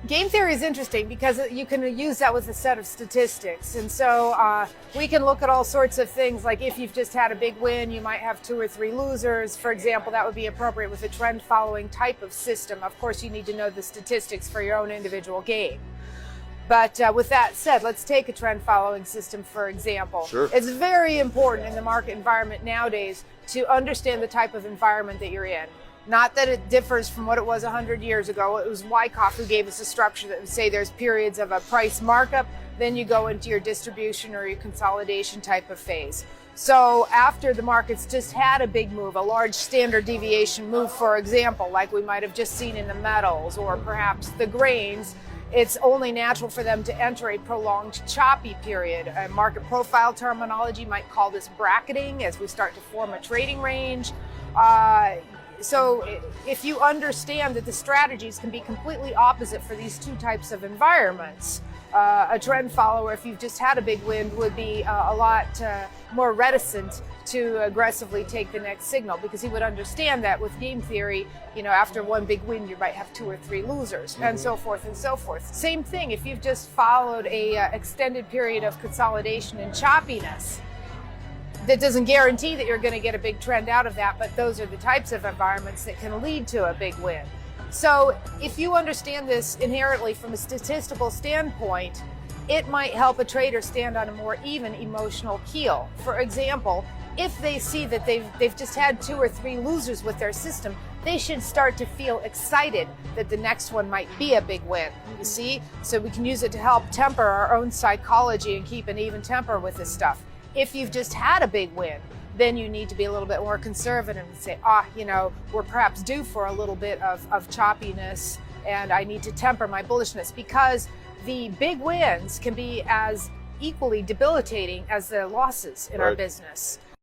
Game theory is interesting because you can use that with a set of statistics. And so we can look at all sorts of things, like if you've just had a big win, you might have 2 or 3 losers. For example, that would be appropriate with a trend following type of system. Of course, you need to know the statistics for your own individual game. But with that said, let's take a trend following system, for example. Sure. It's very important in the market environment nowadays to understand the type of environment that you're in. Not that it differs from what it was 100 years ago. It was Wyckoff who gave us a structure that would say there's periods of a price markup, then you go into your distribution or your consolidation type of phase. So after the market's just had a big move, a large standard deviation move, for example, like we might have just seen in the metals or perhaps the grains, it's only natural for them to enter a prolonged choppy period. A market profile terminology might call this bracketing as we start to form a trading range. So if you understand that the strategies can be completely opposite for these 2 types of environments, a trend follower, if you've just had a big win, would be a lot more reticent to aggressively take the next signal, because he would understand that with game theory, after one big win, you might have 2 or 3 losers, and so forth and so forth. Same thing, if you've just followed a extended period of consolidation and choppiness, that doesn't guarantee that you're going to get a big trend out of that, but those are the types of environments that can lead to a big win. So if you understand this inherently from a statistical standpoint, it might help a trader stand on a more even emotional keel. For example, if they see that they've just had 2 or 3 losers with their system, they should start to feel excited that the next one might be a big win. You see? So we can use it to help temper our own psychology and keep an even temper with this stuff. If you've just had a big win, then you need to be a little bit more conservative and say, we're perhaps due for a little bit of choppiness, and I need to temper my bullishness, because the big wins can be as equally debilitating as the losses in our business.